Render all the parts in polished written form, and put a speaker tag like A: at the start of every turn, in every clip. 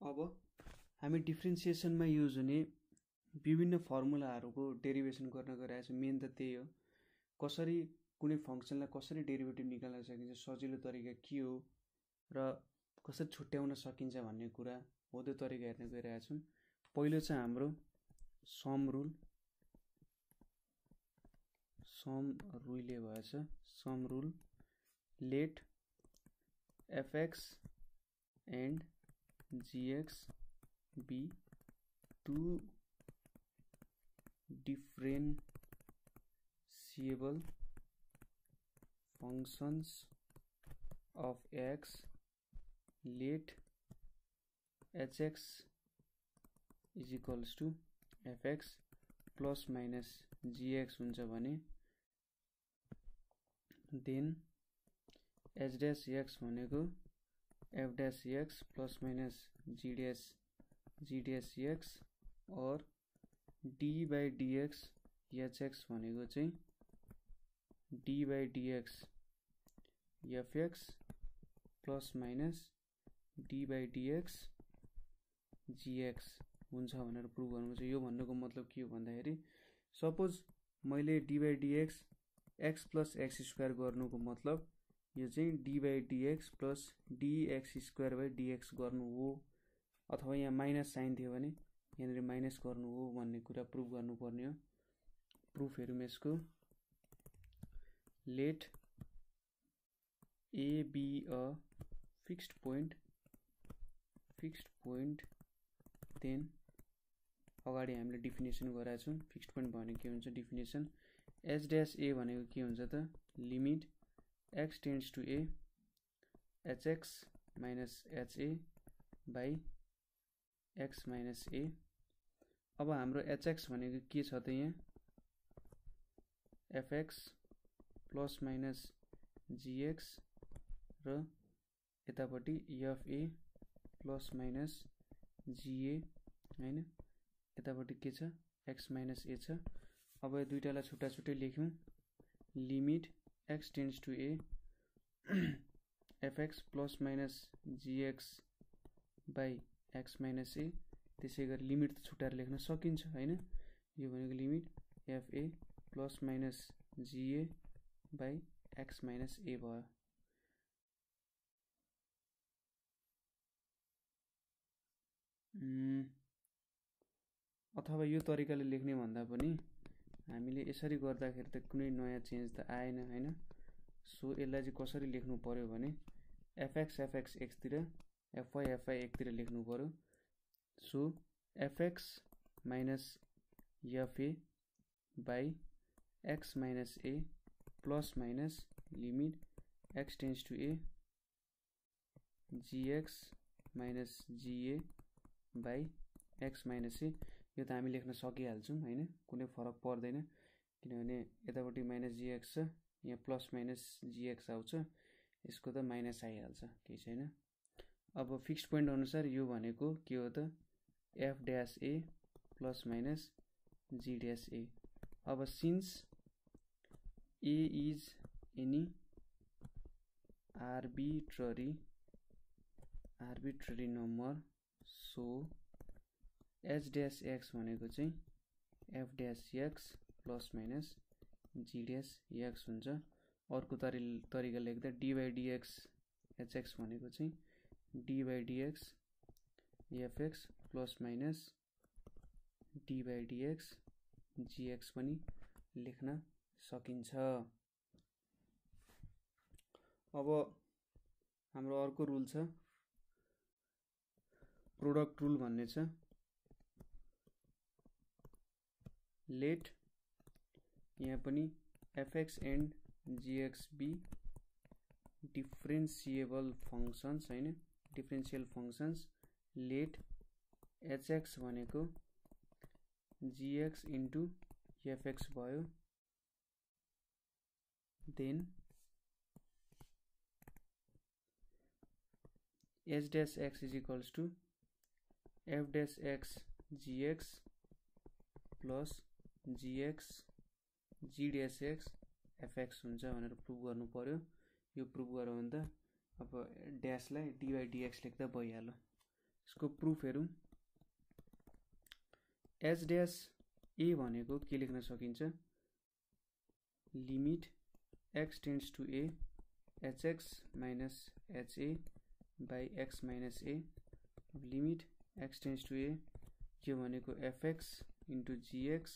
A: अब हामी डिफ्रेन्सिएसनमा युज हुने विभिन्न फर्मुलाहरूको डेरिभेसन गर्न गइरहेको छ। मेन त त्यही हो, कसरी कुनै फङ्सनलाई कसरी डेरिभेटिभ निकाल्न सकिन्छ, सजिलो तरिका के हो र कसरी छुट्याउन सकिन्छ भन्ने कुरा हो। त्यो तरिका हेर्न गइरहेका छौँ। पहिलो चाहिँ हाम्रो सम रुलले भएछ। Sum rule let fx and gx be two differentiable functions of x, let hx is equals to fx plus minus gx हुन्छ भने then h dash x भनेको f dash x plus minus g dash x और d by dx hx भनेको चाहिँ d by dx fx plus minus d by dx gx हुन्छ भनेर prove गर्नुपर्छ। यो भन्नुको मतलब के हो भन्दाखेरि सपोज मैले d by dx x plus x square गर्नुको मतलब यो चाहिँ d by dx plus dx square by dx गर्नु हो, अथवा यहाँ माइनस साइन थियो भने यहाँनिर माइनस गर्नु हो भन्ने कुरा प्रुभ गर्नुपर्ने हो। प्रुफ हेरौँ यसको। Let a be a fixed point then अगाडि हामीले डिफिनेसन गराएको छौँ। फिक्स्ड पोइन्ट भनेको के हुन्छ डिफिनेसन। h dash a भनेको के हुन्छ त limit x tends to a hx minus ha by x minus a। अब हाम्रो hx भनेको के छ त यहाँ fx plus minus gx र यतापट्टि fa plus minus ga हैन, यतापट्टि के छ x minus a छ। अब यो दुईटालाई छुट्टा छुट्टै लेख्यौं। Limit x tends to a fx plus minus gx by x minus a। त्यसै गरी लिमिट त छुट्याएर लेख्न सकिन्छ हैन। यो भनेको limit fa plus minus ga by x minus a भयो। अथवा यो तरिकाले लेख्ने भन्दा पनि हामीले यसरी गर्दाखेरि त कुनै नयाँ चेन्ज त आएन हैन। सो यसलाई चाहिँ कसरी लेख्नु पर्यो भने fx x तिर fy एक तिर लेख्नु पर्यो। So fx minus fa by x minus a plus minus limit x tends to a gx minus ga by x minus a। यो त हामी लेख्न सकिहाल्छौं हैन, कुनै फरक पर्दैन किनभने यतापट्टि माइनस gx छ, यहाँ प्लस माइनस gx आउँछ, यसको त माइनस आइहाल्छ, केही छैन। अब फिक्स्ड पोइन्ट अनुसार यो भनेको के हो त f dash a plus minus g dash a। अब since a is any arbitrary number, so h dash x भनेको चाहिँ f dash x plus minus g dash x हुन्छ। अर्को तरिका लेख्दा d by dx hx भनेको चाहिँ d by dx fx plus minus d by dx gx पनि लेख्न सकिन्छ। अब हाम्रो अर्को रुल छ प्रोडक्ट रुल भन्ने छ। लेट यहाँ पनि fx and gx be differentiable functions हैन, डिफरेन्शियल फंक्शन्स। लेट hx भनेको gx into fx भयो। then h dash x is equals to f dash x gx plus gx g dash x fx हुन्छ भनेर prove गर्नु पर्यो। यो prove गर्यो भने त अब ड्याशलाई d by dx लेख्दा भइहाल्यो। यसको प्रुफ हेरौँ। एच ड्यास ए भनेको के लेख्न सकिन्छ, limit x tends to a hx minus ha by x minus a. Limit x tends to a यो भनेको fx into gx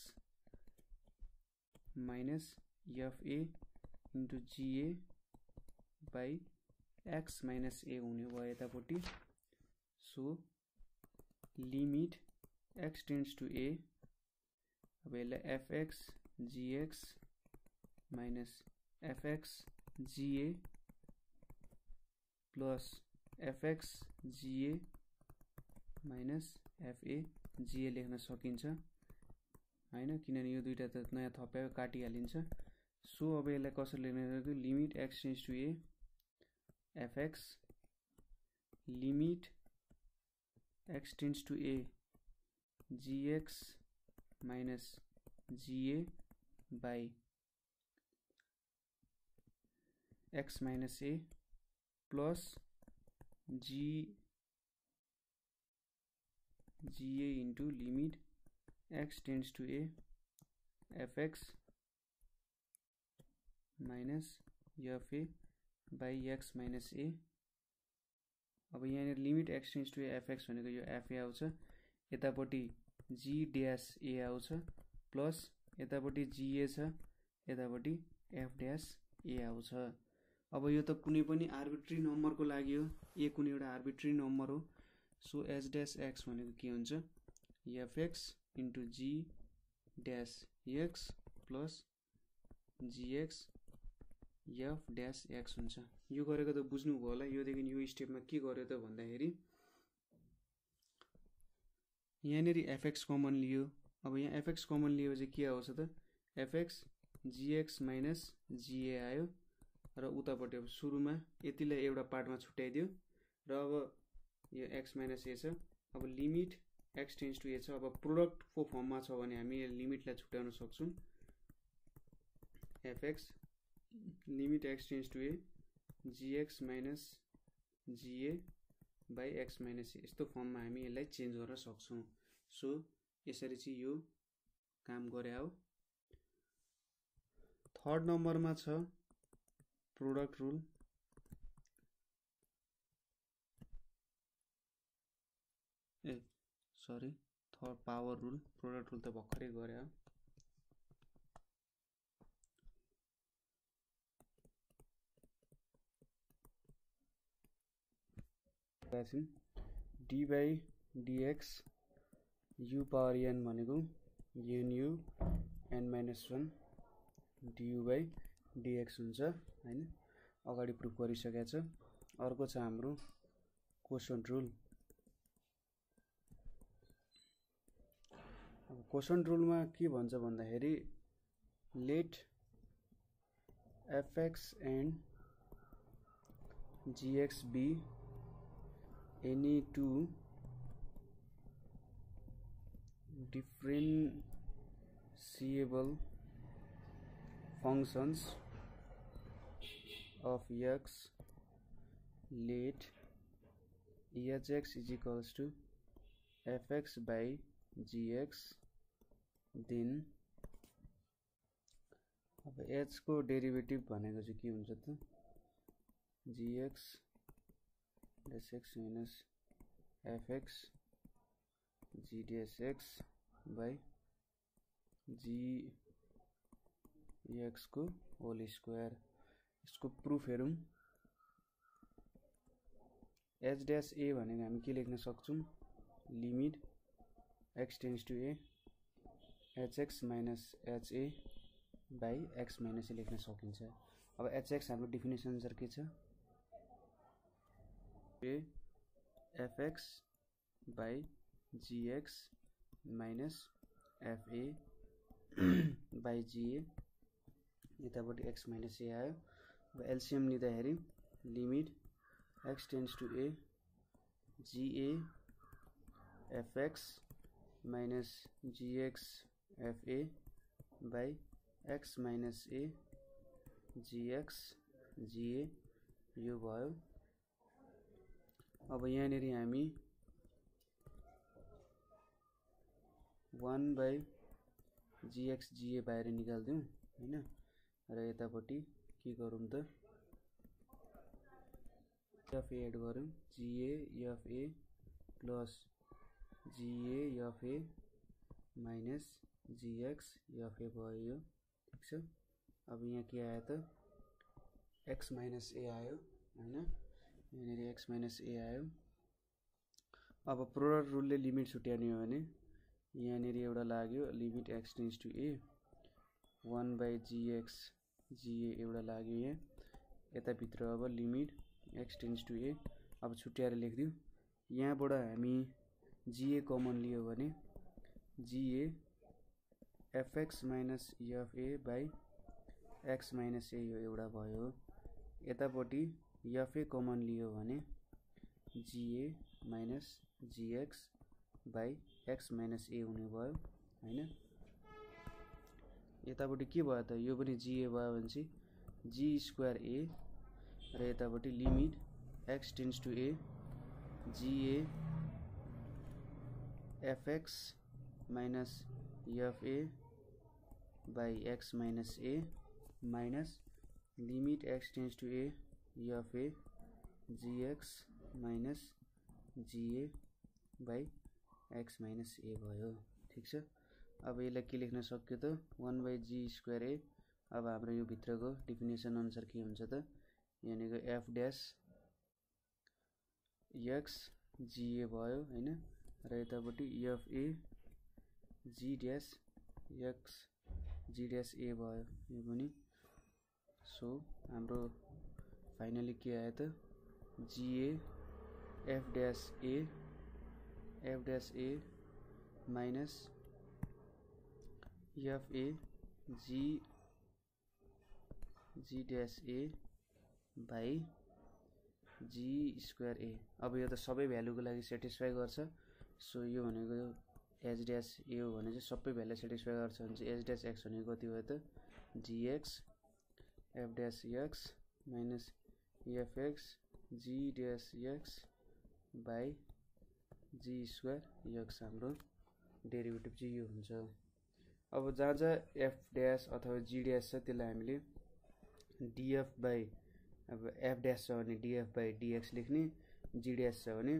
A: minus fa into ga by x minus a हुने भयो यतापट्टि। So limit x tends to a, अब यसलाई fx gx minus fx ga plus fx ga minus fa ga लेख्न सकिन्छ हैन, किनभने यो दुईटा त नयाँ थप्यायो काटिहालिन्छ। सो अब यसलाई कसरी लेख्न सक्यो, limit x tends to a fx limit x tends to a gx minus ga by x minus a plus ga into limit x tends to a fx minus fa by x minus a. अब यहाँ limit x tends to a fx भनेको यो FA आउँछ, यतापट्टि जी dash a आउँछ plus यतापट्टि जीए छ, यतापट्टि एफ ड्यास ए आउँछ। अब यो त कुनै पनि आर्बिट्री नम्बरको लागि हो, ए कुनै एउटा आर्बिट्री नम्बर हो। सो एच ड्यास एक्स भनेको के हुन्छ, fx into g dash x plus gx f dash x हुन्छ। यो गरेको त बुझ्नुभयो होला। योदेखि यो स्टेपमा के गर्यो त भन्दाखेरि यहाँनिर एफएक्स कमन लियो। अब यहाँ एफएक्स कमन लिएपछि के आउँछ त, एफएक्स जीएक्स माइनस जीए आयो र उतापट्टि अब सुरुमा यतिलाई एउटा पार्टमा छुट्याइदियो र अब यो एक्स माइनस ए छ। अब लिमिट एक्स टेन्ड्स टु ए छ, अब प्रोडक्टको फर्ममा छ भने हामी लिमिटलाई छुट्याउन सक्छौँ। Fx limit x tends to a gx minus ga by x minus a, यस्तो फर्ममा हामी यसलाई चेन्ज गर्न सक्छौँ। सो यसरी चाहिँ यो काम गरे हो। थर्ड नम्बरमा छ product rule. Third power rule, product rule त भर्खरै गरे हो। D by dx u power n भनेको nu n minus 1 du by dx हुन्छ हैन, अगाडि प्रुफ गरिसकेको छ। अर्को छ हाम्रो कोसन्ट रुल। अब कोसन्ट रुलमा के भन्छ भन्दाखेरि let fx and gx be any two differentiable functions of x, let hx is equals to fx by gx, then अब h को डेरिभेटिभ भनेको चाहिँ के हुन्छ त, gx ds x minus fx g ds x by gx को whole square. इसको proof हेरौँ। h ड्यास a भनेको हामी के लेख्न सक्छौँ, limit x tends to a hx minus ha by x minus a लेख्न सकिन्छ। अब hx हाम्रो डेफिनेसन अनुसार के छ, fx by gx minus fa by ga, यतापट्टि x minus a आयो। अब एलसीएम लिँदाखेरि limit x tends to a ga fx minus gx fa by x minus a gx ga यो भयो। अब यहाँनिर हामी 1/gx ga बाहिर निकाल्दिउँ हैन र यतापट्टि के गरौँ त f एड गरौँ ga f a plus ga f a minus gx f a भयो यो ठीक छ। अब यहाँ के आयो त x माइनस a आयो हैन यहाँनेरि x माइनस a आयो। अब प्रोडक्ट रुलले लिमिट छुट्याउने हो भने यहाँनेरि एउटा लाग्यो limit x tends to a 1/gx ga एउटा लाग्यो यहाँ यता भित्र अब limit x tends to a अब छुट्याएर लेख्दिउँ यहाँबाट हामी ga कमन लियो भने ga fx minus fa by x minus a यो एउटा भयो यतापट्टि fa कमन लियो भने ga minus gx by x minus a हुने भयो हैन। यतापट्टि के भयो त यो पनि ga भयो भने चाहिँ g स्क्वायर a र यतापट्टि limit x tends to a ga fx minus fa by x minus a minus limit x tends to a fa gx minus ga by x minus a भयो ठीक छ। अब यसलाई के लेख्न सक्यो त 1/g स्क्वायर a अब हाम्रो यो भित्रको डेफिनेसन अनुसार के हुन्छ त यहाँनेको f ड्यास x ga भयो हैन र यतापट्टि fa g dash x g dash a भयो यो पनि। सो हाम्रो फाइनली के आयो त ga f dash a minus fa g dash a by g square a अब यो त सबै भ्यालुको लागि सेटिस्फाई गर्छ। सो यो भनेको h ड्यास a हो भने चाहिँ सबै भ्यालु सेटिस्फाई गर्छ भने चाहिँ h ड्यास x भनेको कति भयो त gx f dash x minus fx g dash x by g square x हाम्रो डेरिभेटिभ चाहिँ यो हुन्छ। अब जहाँ जहाँ f ड्यास अथवा g ड्यास छ त्यसलाई हामीले df बाइ अब f ड्यास छ भने df बाइ dx लेख्ने g ड्यास छ भने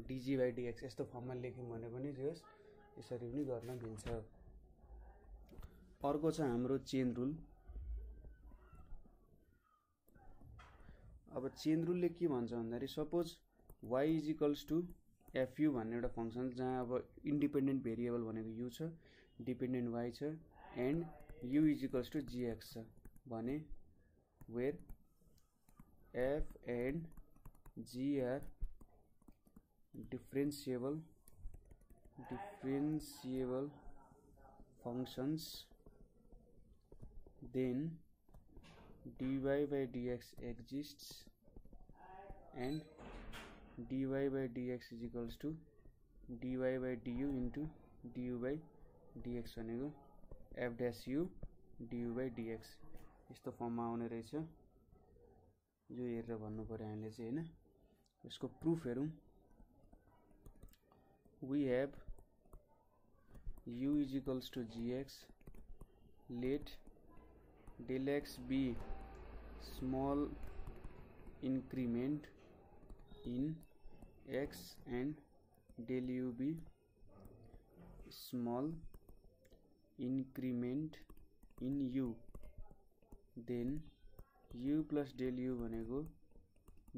A: dg बाइ dx यस्तो फर्ममा लेख्यौँ भने पनि यसरी पनि गर्न मिल्छ। अर्को छ हाम्रो चेन रुल। अब चेन रुलले के भन्छ भन्दाखेरि suppose y is equals to fu भन्ने एउटा फंक्सन जहाँ अब इन्डिपेन्डेन्ट भेरिएबल भनेको u छ डिपेन्डेन्ट y छ and u is equals to gx छ भने where f and g are differentiable functions then dy by dx exists and dy by dx is equals to dy by du into du by dx भनेको f dash u du by dx यस्तो फर्ममा आउने रहेछ। यो हेरेर भन्नु पर्यो हामीले चाहिँ हैन। यसको प्रुफ हेरौँ। we have u is equals to gx let del x be small increment in x and del u be small increment in u then u plus del u भनेको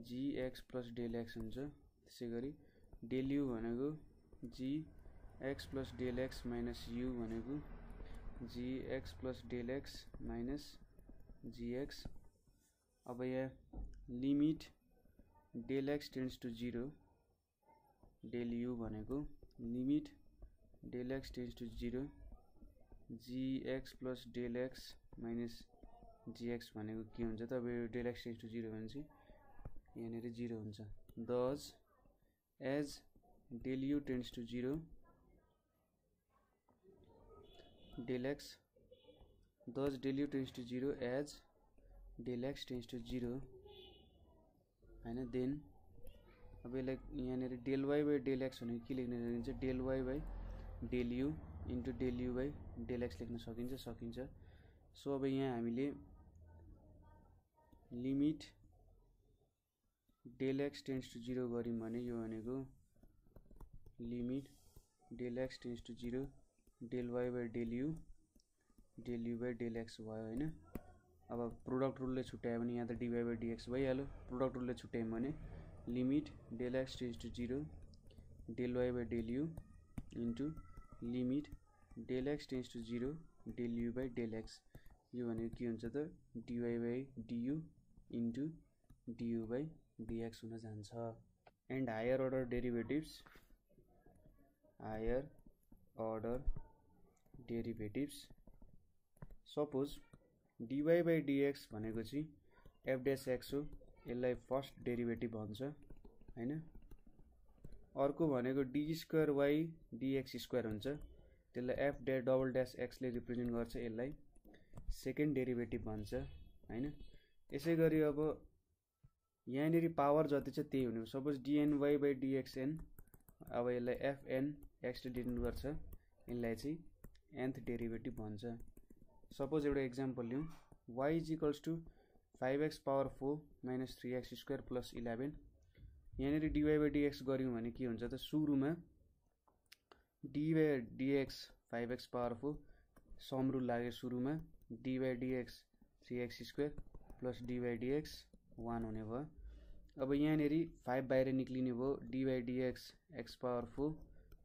A: gx plus del x हुन्छ। त्यसैगरी del u भनेको gx plus del x minus u भनेको gx plus del x minus gx। अब यहाँ limit del x tends to 0 del u भनेको limit del x tends to 0 gx plus del x minus gx भनेको के हुन्छ त अब del x tends to 0 भने चाहिँ यहाँनेर 0 हुन्छ। thus as del u tends to 0 del x thus del u tends to 0 as del x tends to 0 हैन देन अब यसलाई यहाँनेर del y by del x भनेको के लेख्न सकिन्छ del y by del u into del u by del x लेख्न सकिन्छ। सो अब यहाँ हामीले limit del x tends to 0 गऱ्यौँ भने यो भनेको limit del x tends to 0 del y by del u by del x भयो हैन। अब प्रोडक्ट रुलले छुट्यायो भने यहाँ त dy बाई dx भइहाल्यो। प्रोडक्ट रुलले छुट्यायौँ भने limit del x tends to 0 del y by del u into limit del x tends to 0 del u by del x, यो भनेको के हुन्छ त dy by du into du by dx हुन जान्छ। And higher order derivatives suppose dy by dx भनेको चाहिँ f dash x हो, यसलाई फर्स्ट डेरिभेटिभ भन्छ हैन। अर्को भनेको d square y dx square हुन्छ, त्यसलाई f डबल डैश x ले रिप्रेजेन्ट गर्छ, यसलाई सेकेन्ड डेरिभेटिभ भन्छ हैन। यसै गरी अब यहाँनिर पावर जति छ त्यही हुने। सपोज dny बाई dxn, अब यसलाई fn x ले डिनोट गर्छ, यसलाई चाहिँ nth डेरिभेटिभ भन्छ। सपोज एउटा एक्जाम्पल लिउँ, y is equals to 5x power 4 minus 3x square plus 11। यहाँनिर dy बाई dx गऱ्यौँ भने के हुन्छ त सुरुमा dy by dx 5x power 4 sum rule लाग्यो सुरुमा, dy by dx 3x square plus dy by dx 1 हुने भयो। अब यहाँनिर 5 बाहिर निक्लिने भयो, dy by dx x power 4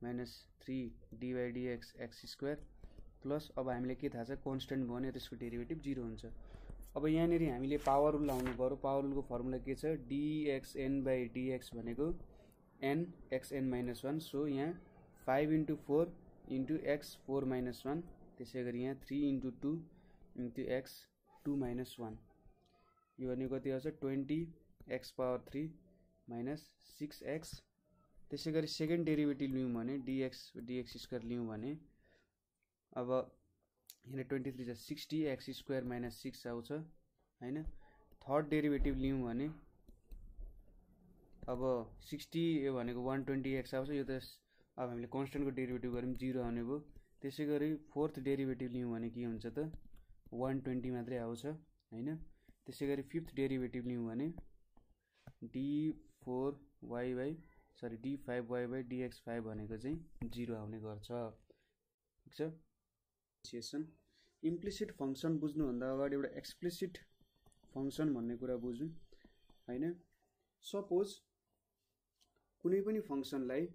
A: minus 3 dy by dx x square plus अब हामीले के थाहा छ कन्स्टेन्ट भयो भने त्यसको डेरिभेटिभ 0 हुन्छ। अब यहाँनिर हामीले पावर रुल लाउनु पर्यो। पावर रुलको फर्मुला के छ dxn बाई dx भनेको n xn माइनस 1। सो यहाँ 5 इन्टु 4 इन्टु x 4 माइनस 1, त्यसै गरी यहाँ 3 इन्टु 2 इन्टु x 2 माइनस 1, यो भनेको कति आउँछ 20 x पावर 3 माइनस 6x। त्यसै गरी सेकेन्ड डेरिभेटिभ लियौँ भने dx स्क्वायर लियौँ भने अब यहाँ 23 छ 60 x स्क्वायर माइनस 6 आउँछ हैन। थर्ड डेरिभेटिभ लियौँ भने अब 60 भनेको 120x आउँछ, यो त अब हामीले कन्स्टेन्टको डेरिभेटिभ गऱ्यौँ 0 आउने भयो। त्यसै गरी फोर्थ डेरिभेटिभ लियौँ भने के हुन्छ त 120 मात्रै आउँछ हैन। त्यसै गरी फिफ्थ डेरिभेटिभ लियौँ भने d5y बाई dx5 भनेको चाहिँ 0 आउने गर्छ। ठिक छ। इम्प्लिसिट फंक्सन बुझ्नुभन्दा अगाडि एउटा एक्सप्लिसिट फंक्सन भन्ने कुरा बुझौँ हैन। सपोज कुनै पनि फंक्सनलाई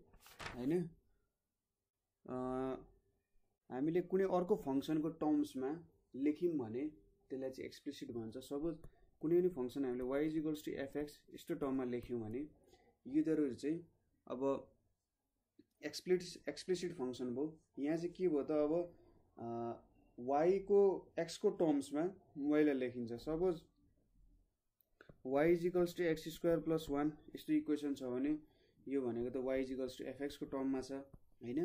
A: हैन हामीले कुनै अर्को फंक्सनको टर्म्समा लेख्यौँ भने त्यसलाई चाहिँ एक्सप्लिसिट भन्छ। सपोज कुनै पनि फंक्सन हामीले y is equals to fx यस्तो टर्ममा लेख्यौँ भने यिनीहरू चाहिँ अब एक्सप्लिसिट फंक्सन भयो। यहाँ चाहिँ के भयो त अब y को x को टर्म्समा y लाई लेखिन्छ। Suppose y is equals to x square plus 1 यस्तो इक्वेसन छ भने यो भनेको त y is equals to fx को टर्ममा छ हैन।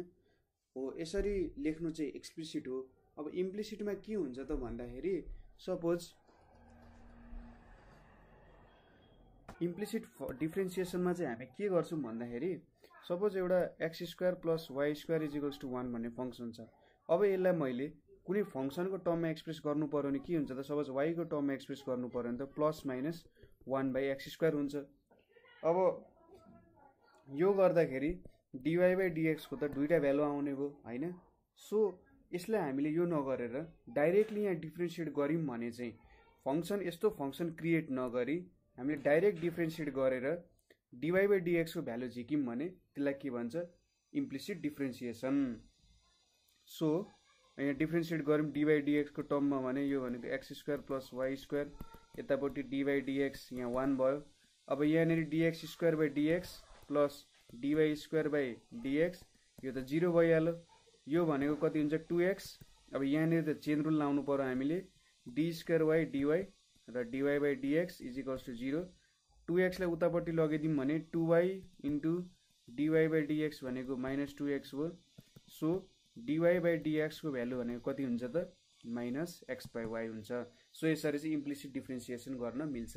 A: हो यसरी लेख्नु चाहिँ एक्सप्लिसिट हो। अब इम्प्लिसिटमा के हुन्छ त भन्दाखेरि सपोज इम्प्लिसिट डिफरेन्सिएसनमा चाहिँ हामी के गर्छौं भन्दाखेरि सपोज एउटा x square plus y square is equals to 1 भन्ने फंक्सन छ। अब यसलाई मैले कुनै फंक्सनको टर्ममा एक्सप्रेस गर्नु पर्यो भने के हुन्छ त सपोज y को टर्ममा एक्सप्रेस गर्नु पर्यो भने त plus minus 1 by x square हुन्छ। अब यो गर्दाखेरि dy बाई dx को त दुईटा भ्यालु आउने भयो हैन। सो यसलाई हामीले यो नगरेर डाइरेक्टली यहाँ डिफरेन्शिएट गर्यौं भने चाहिँ फंक्सन यस्तो फंक्सन क्रिएट नगरी हामीले डाइरेक्ट डिफरेन्शिएट गरेर dy बाई dx को भ्यालु झिक्यौं भने त्यसलाई के भन्छ इम्प्लिसिट डिफरेन्सिएसन। सो यहाँ डिफरेन्शिएट गरौँ dy बाई dx को टर्ममा भने यो भनेको x square plus y square यतापट्टि dy बाई dx यहाँ 1 भयो। अब यहाँनिर dx square by dx plus dy square by dx यो त 0 भइहाल्यो। यो भनेको कति हुन्छ 2x। अब यहाँनिर त चेन रुल लाउनु पर्यो हामीले d स्क्वायर y dy र dy by dx is equals to 0। 2x लाई उतापट्टि लगिदियौं भने 2y into dy by dx भनेको माइनस 2x हो। सो dy बाई dx को भ्यालु भनेको कति हुन्छ त माइनस x बाई y हुन्छ। सो यसरी चाहिँ इम्प्लिसिट डिफरेन्सिएसन गर्न मिल्छ।